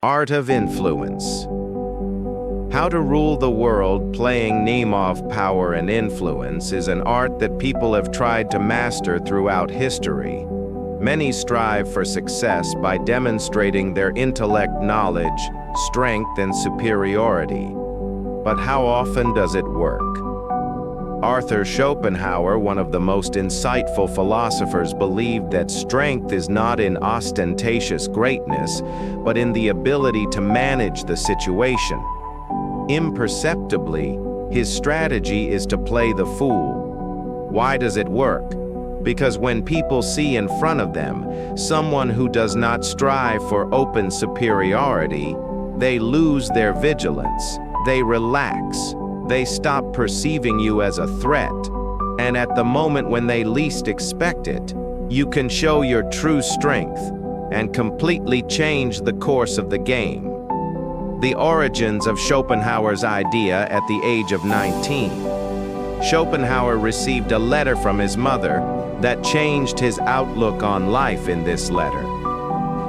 Art of influence. How to rule the world playing Nemov power and influence is an art that people have tried to master throughout history. Many strive for success by demonstrating their intellect, knowledge, strength, and superiority. But how often does it work? Arthur Schopenhauer, one of the most insightful philosophers, believed that strength is not in ostentatious greatness, but in the ability to manage the situation. Imperceptibly, his strategy is to play the fool. Why does it work? Because when people see in front of them someone who does not strive for open superiority, they lose their vigilance, they relax. They stop perceiving you as a threat, and at the moment when they least expect it, you can show your true strength and completely change the course of the game. The origins of Schopenhauer's idea at the age of 19. Schopenhauer received a letter from his mother that changed his outlook on life. In this letter,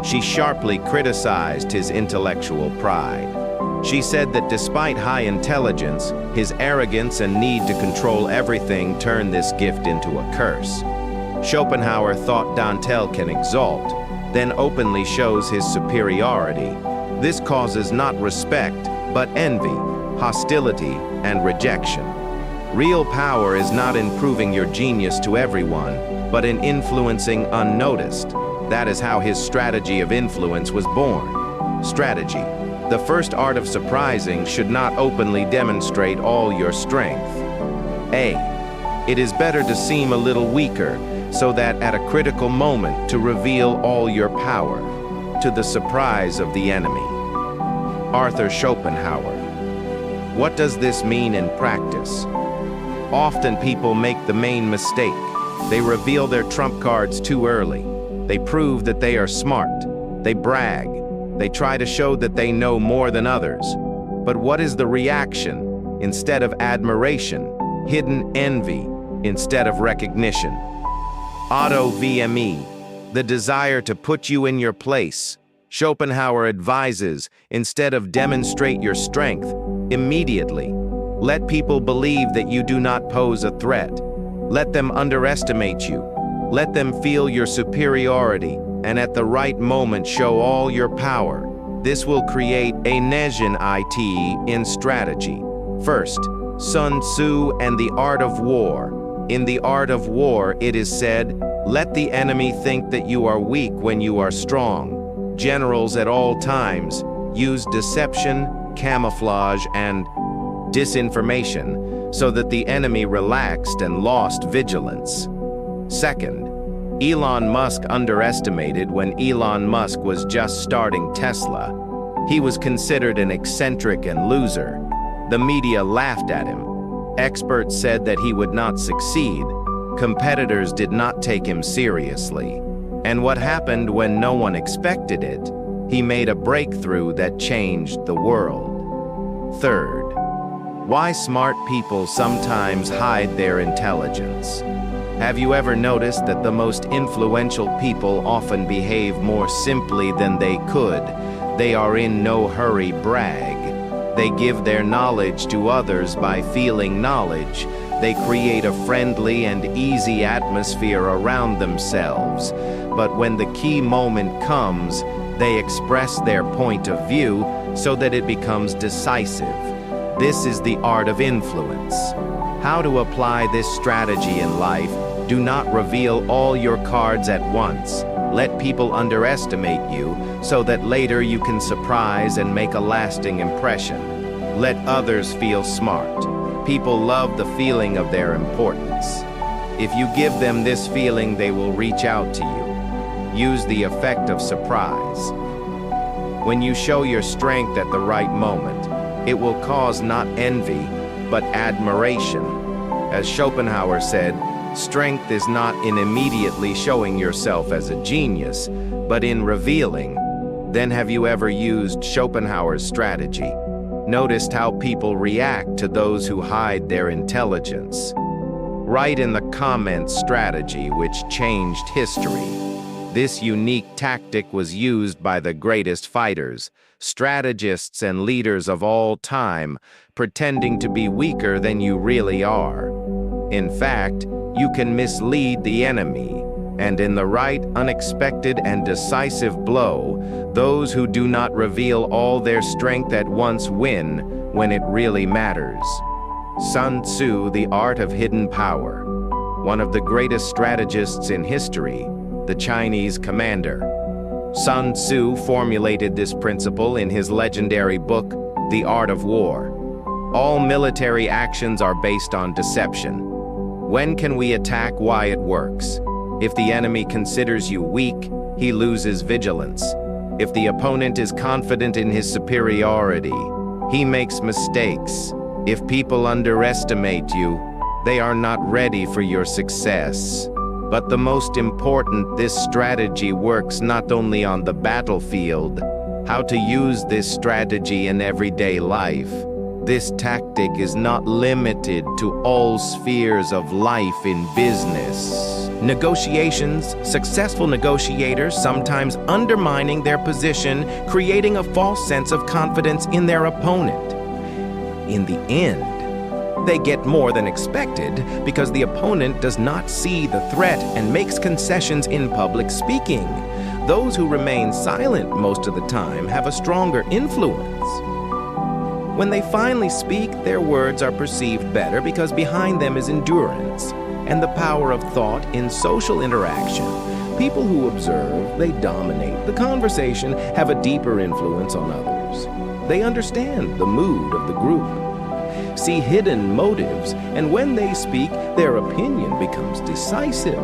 she sharply criticized his intellectual pride. She said that despite high intelligence, his arrogance and need to control everything turned this gift into a curse. Schopenhauer thought Dantel can exalt, then openly shows his superiority. This causes not respect, but envy, hostility, and rejection. Real power is not in proving your genius to everyone, but in influencing unnoticed. That is how his strategy of influence was born. Strategy. The first art of surprising should not openly demonstrate all your strength. A. It is better to seem a little weaker, so that at a critical moment to reveal all your power, to the surprise of the enemy. Arthur Schopenhauer. What does this mean in practice? Often people make the main mistake. They reveal their trump cards too early. They prove that they are smart. They brag. They try to show that they know more than others. But what is the reaction? Instead of admiration, hidden envy instead of recognition. Auto-VME, the desire to put you in your place. Schopenhauer advises, instead of demonstrate your strength, immediately. Let people believe that you do not pose a threat. Let them underestimate you. Let them feel your superiority, and at the right moment show all your power. This will create a Nejin it in strategy. First, Sun Tzu and the Art of War. In the Art of War, it is said, let the enemy think that you are weak when you are strong. Generals at all times use deception, camouflage, and disinformation so that the enemy relaxed and lost vigilance. Second, Elon Musk underestimated when Elon Musk was just starting Tesla. He was considered an eccentric and loser. The media laughed at him. Experts said that he would not succeed. Competitors did not take him seriously. And what happened when no one expected it? He made a breakthrough that changed the world. Third, why smart people sometimes hide their intelligence. Have you ever noticed that the most influential people often behave more simply than they could? They are in no hurry brag. They give their knowledge to others by feeling knowledge. They create a friendly and easy atmosphere around themselves. But when the key moment comes, they express their point of view so that it becomes decisive. This is the art of influence. How to apply this strategy in life? Do not reveal all your cards at once. Let people underestimate you so that later you can surprise and make a lasting impression. Let others feel smart. People love the feeling of their importance. If you give them this feeling, they will reach out to you. Use the effect of surprise. When you show your strength at the right moment, it will cause not envy, but admiration. As Schopenhauer said, strength is not in immediately showing yourself as a genius, but in revealing. Then have you ever used Schopenhauer's strategy? Noticed how people react to those who hide their intelligence? Write in the comments strategy which changed history. This unique tactic was used by the greatest fighters, strategists and leaders of all time, pretending to be weaker than you really are. In fact, you can mislead the enemy, and in the right, unexpected, and decisive blow, those who do not reveal all their strength at once win when it really matters. Sun Tzu, The Art of Hidden Power. One of the greatest strategists in history, the Chinese commander. Sun Tzu formulated this principle in his legendary book, The Art of War. All military actions are based on deception. When can we attack? Why it works. If the enemy considers you weak, he loses vigilance. If the opponent is confident in his superiority, he makes mistakes. If people underestimate you, they are not ready for your success. But the most important, this strategy works not only on the battlefield. How to use this strategy in everyday life. This tactic is not limited to all spheres of life in business. Negotiations, successful negotiators sometimes undermining their position, creating a false sense of confidence in their opponent. In the end, they get more than expected because the opponent does not see the threat and makes concessions in public speaking. Those who remain silent most of the time have a stronger influence. When they finally speak, their words are perceived better because behind them is endurance and the power of thought in social interaction. People who observe, they dominate the conversation, have a deeper influence on others. They understand the mood of the group, see hidden motives, and when they speak, their opinion becomes decisive.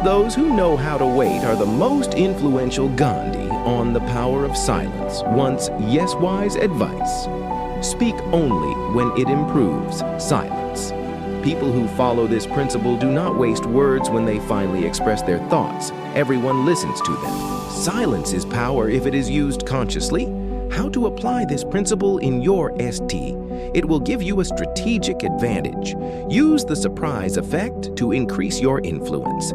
Those who know how to wait are the most influential. Gandhi on the power of silence, once yes-wise advice. Speak only when it improves. Silence. People who follow this principle do not waste words when they finally express their thoughts. Everyone listens to them. Silence is power if it is used consciously. How to apply this principle in your ST? It will give you a strategic advantage. Use the surprise effect to increase your influence.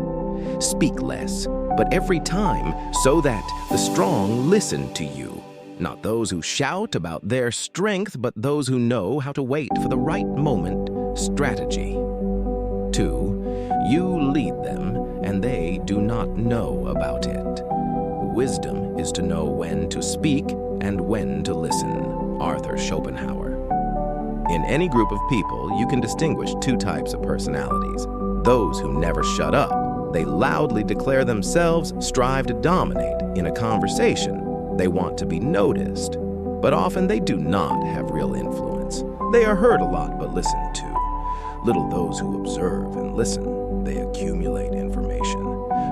Speak less, but every time, so that the strong listen to you. Not those who shout about their strength, but those who know how to wait for the right moment. Strategy. 2. You lead them, and they do not know about it. Wisdom is to know when to speak and when to listen. Arthur Schopenhauer. In any group of people, you can distinguish two types of personalities. Those who never shut up. They loudly declare themselves, strive to dominate in a conversation. They want to be noticed, but often they do not have real influence. They are heard a lot but listened to. Little those who observe and listen. They accumulate information.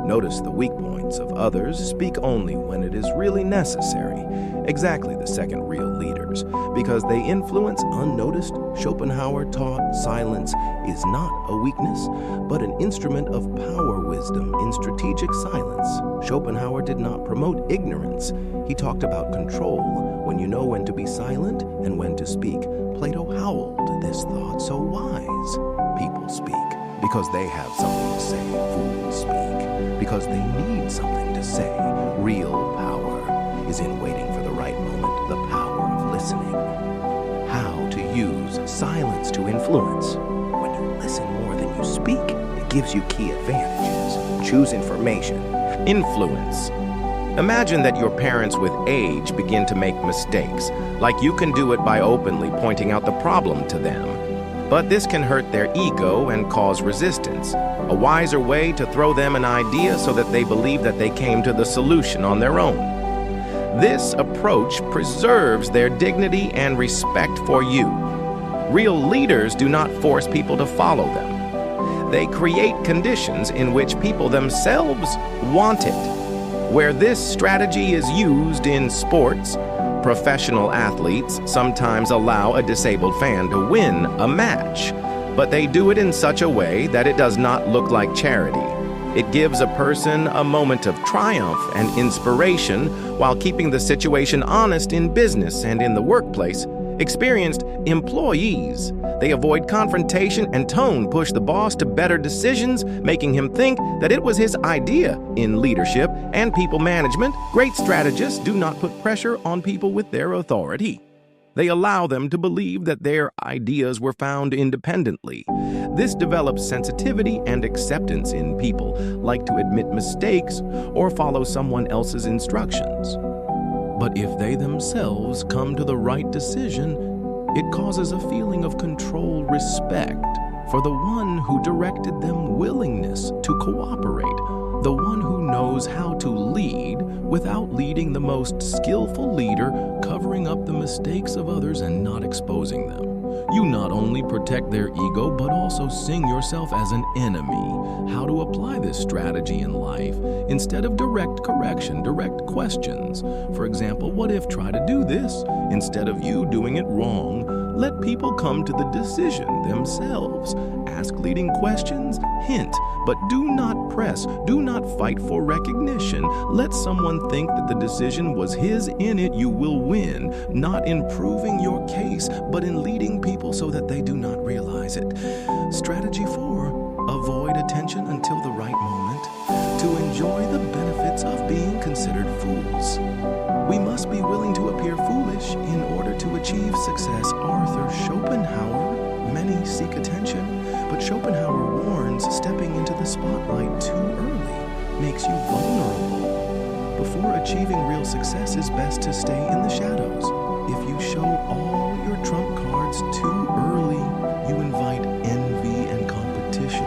Notice the weak points of others, speak only when it is really necessary. Exactly the second real leaders, because they influence unnoticed. Schopenhauer taught silence is not a weakness, but an instrument of power wisdom in strategic silence. Schopenhauer did not promote ignorance. He talked about control, when you know when to be silent and when to speak. Plato howled this thought, so wise. People speak because they have something to say. Fools speak because they need something to say. Real power is in waiting for the right moment, the power of listening. How to use silence to influence. When you listen more than you speak, it gives you key advantages. Choose information. Influence. Imagine that your parents with age begin to make mistakes, like you can do it by openly pointing out the problem to them. But this can hurt their ego and cause resistance. A wiser way to throw them an idea so that they believe that they came to the solution on their own. This approach preserves their dignity and respect for you. Real leaders do not force people to follow them. They create conditions in which people themselves want it. Where this strategy is used in sports, professional athletes sometimes allow a disabled fan to win a match, but they do it in such a way that it does not look like charity. It gives a person a moment of triumph and inspiration while keeping the situation honest in business and in the workplace. Experienced employees. They avoid confrontation and tone push the boss to better decisions, making him think that it was his idea. In leadership and people management, great strategists do not put pressure on people with their authority. They allow them to believe that their ideas were found independently. This develops sensitivity and acceptance in people, like to admit mistakes or follow someone else's instructions. But if they themselves come to the right decision, it causes a feeling of controlled respect for the one who directed them, willingness to cooperate, the one who knows how to lead without leading the most skillful leader, covering up the mistakes of others and not exposing them. You not only protect their ego, but also sing yourself as an enemy. How to apply this strategy in life? Instead of direct correction, direct questions. For example, what if try to do this? Instead of you doing it wrong, let people come to the decision themselves. Ask leading questions, hint, but do not press. Do not fight for recognition. Let someone think that the decision was his. In it you will win, not in proving your case, but in leading people so that they do not realize it. Strategy 4, avoid attention until the right moment to enjoy the benefits of being considered fools. We must be willing to appear foolish in order to achieve success. Arthur Schopenhauer. Many seek attention, but Schopenhauer warns stepping into the spotlight too early makes you vulnerable. Before achieving real success, it's best to stay in the shadows. If you show all your trump cards too early, you invite envy and competition.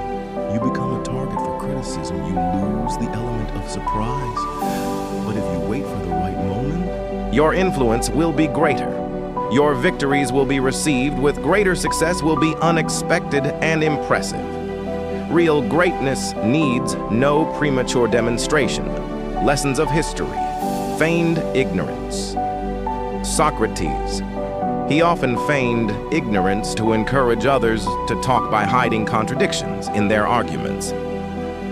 You become a target for criticism. You lose the element of surprise. But if you wait for the right moment, your influence will be greater. Your victories will be received with greater success, will be unexpected and impressive. Real greatness needs no premature demonstration. Lessons of history, feigned ignorance. Socrates. He often feigned ignorance to encourage others to talk by hiding contradictions in their arguments.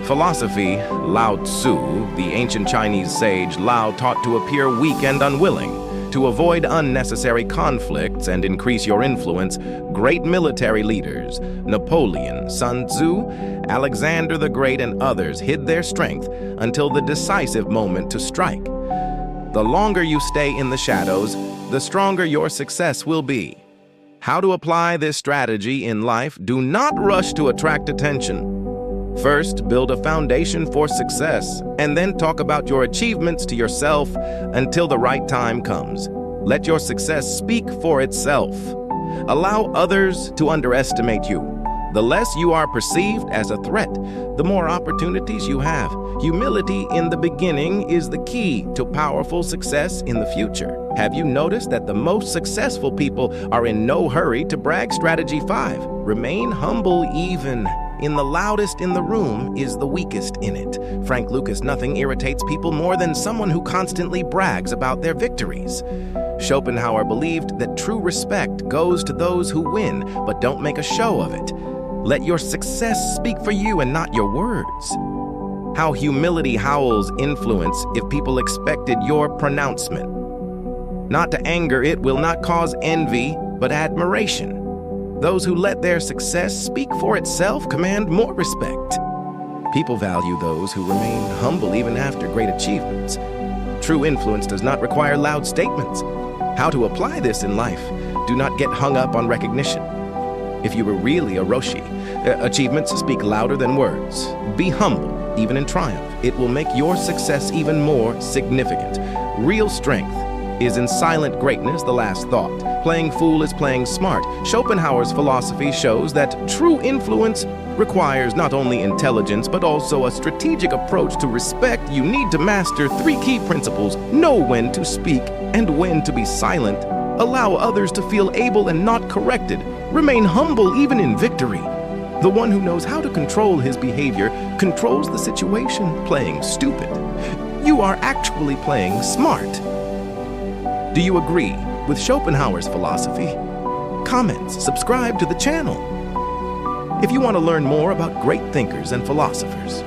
Philosophy. Lao Tzu, the ancient Chinese sage, Lao taught to appear weak and unwilling. To avoid unnecessary conflicts and increase your influence, great military leaders, Napoleon, Sun Tzu, Alexander the Great, and others hid their strength until the decisive moment to strike. The longer you stay in the shadows, the stronger your success will be. How to apply this strategy in life? Do not rush to attract attention. First, build a foundation for success, and then talk about your achievements to yourself until the right time comes. Let your success speak for itself. Allow others to underestimate you. The less you are perceived as a threat, the more opportunities you have. Humility in the beginning is the key to powerful success in the future. Have you noticed that the most successful people are in no hurry to brag? Strategy 5, remain humble even in the loudest in the room is the weakest in it. Frank Lucas, nothing irritates people more than someone who constantly brags about their victories. Schopenhauer believed that true respect goes to those who win, but don't make a show of it. Let your success speak for you and not your words. How humility howls influence if people expected your pronouncement. Not to anger, it will not cause envy, but admiration. Those who let their success speak for itself command more respect. People value those who remain humble even after great achievements. True influence does not require loud statements. How to apply this in life? Do not get hung up on recognition. If you were really a Roshi, achievements speak louder than words. Be humble, even in triumph. It will make your success even more significant. Real strength is in silent greatness, the last thought. Playing fool is playing smart. Schopenhauer's philosophy shows that true influence requires not only intelligence, but also a strategic approach to respect. You need to master 3 key principles. Know when to speak and when to be silent. Allow others to feel able and not corrected. Remain humble even in victory. The one who knows how to control his behavior controls the situation. Playing stupid, you are actually playing smart. Do you agree with Schopenhauer's philosophy? Comments, subscribe to the channel. If you want to learn more about great thinkers and philosophers,